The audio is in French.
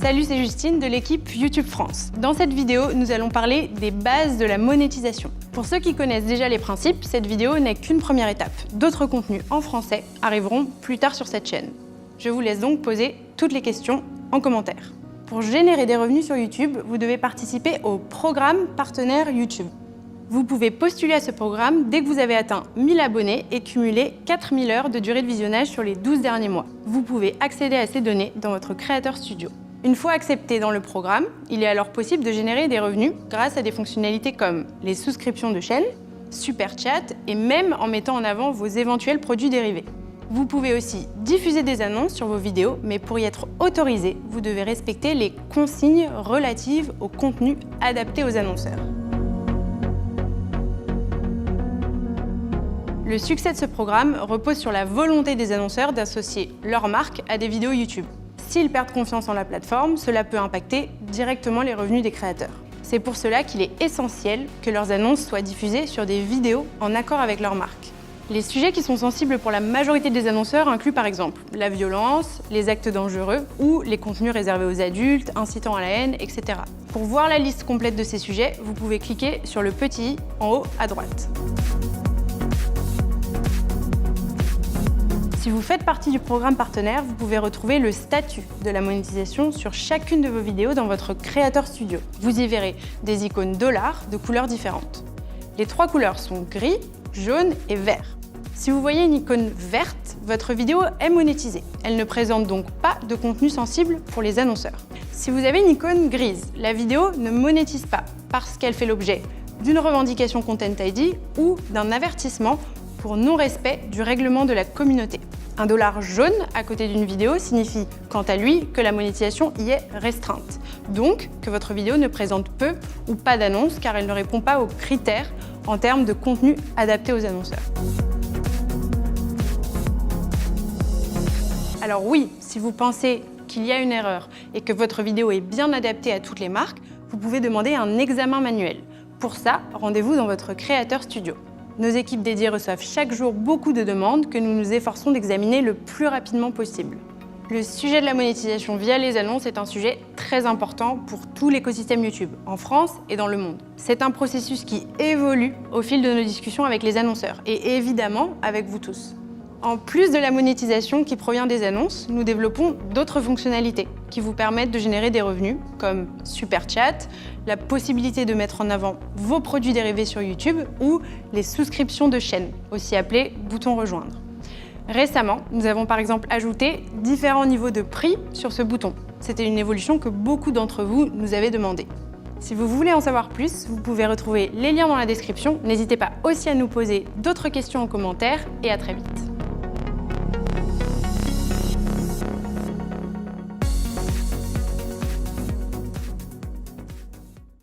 Salut, c'est Justine de l'équipe YouTube France. Dans cette vidéo, nous allons parler des bases de la monétisation. Pour ceux qui connaissent déjà les principes, cette vidéo n'est qu'une première étape. D'autres contenus en français arriveront plus tard sur cette chaîne. Je vous laisse donc poser toutes les questions en commentaire. Pour générer des revenus sur YouTube, vous devez participer au programme partenaire YouTube. Vous pouvez postuler à ce programme dès que vous avez atteint 1000 abonnés et cumuler 4000 heures de durée de visionnage sur les 12 derniers mois. Vous pouvez accéder à ces données dans votre Creator Studio. Une fois accepté dans le programme, il est alors possible de générer des revenus grâce à des fonctionnalités comme les souscriptions de chaîne, Super Chat et même en mettant en avant vos éventuels produits dérivés. Vous pouvez aussi diffuser des annonces sur vos vidéos, mais pour y être autorisé, vous devez respecter les consignes relatives au contenu adapté aux annonceurs. Le succès de ce programme repose sur la volonté des annonceurs d'associer leur marque à des vidéos YouTube. S'ils perdent confiance en la plateforme, cela peut impacter directement les revenus des créateurs. C'est pour cela qu'il est essentiel que leurs annonces soient diffusées sur des vidéos en accord avec leur marque. Les sujets qui sont sensibles pour la majorité des annonceurs incluent par exemple la violence, les actes dangereux ou les contenus réservés aux adultes, incitant à la haine, etc. Pour voir la liste complète de ces sujets, vous pouvez cliquer sur le petit i en haut à droite. Si vous faites partie du programme partenaire, vous pouvez retrouver le statut de la monétisation sur chacune de vos vidéos dans votre Creator Studio. Vous y verrez des icônes dollars de couleurs différentes. Les 3 couleurs sont gris, jaune et vert. Si vous voyez une icône verte, votre vidéo est monétisée. Elle ne présente donc pas de contenu sensible pour les annonceurs. Si vous avez une icône grise, la vidéo ne monétise pas parce qu'elle fait l'objet d'une revendication Content ID ou d'un avertissement pour non-respect du règlement de la communauté. Un dollar jaune à côté d'une vidéo signifie, quant à lui, que la monétisation y est restreinte. Donc, que votre vidéo ne présente peu ou pas d'annonces car elle ne répond pas aux critères en termes de contenu adapté aux annonceurs. Alors oui, si vous pensez qu'il y a une erreur et que votre vidéo est bien adaptée à toutes les marques, vous pouvez demander un examen manuel. Pour ça, rendez-vous dans votre Creator Studio. Nos équipes dédiées reçoivent chaque jour beaucoup de demandes que nous nous efforçons d'examiner le plus rapidement possible. Le sujet de la monétisation via les annonces est un sujet très important pour tout l'écosystème YouTube, en France et dans le monde. C'est un processus qui évolue au fil de nos discussions avec les annonceurs et évidemment avec vous tous. En plus de la monétisation qui provient des annonces, nous développons d'autres fonctionnalités qui vous permettent de générer des revenus comme Super Chat, la possibilité de mettre en avant vos produits dérivés sur YouTube ou les souscriptions de chaîne, aussi appelées boutons rejoindre. Récemment, nous avons par exemple ajouté différents niveaux de prix sur ce bouton. C'était une évolution que beaucoup d'entre vous nous avaient demandé. Si vous voulez en savoir plus, vous pouvez retrouver les liens dans la description. N'hésitez pas aussi à nous poser d'autres questions en commentaire et à très vite.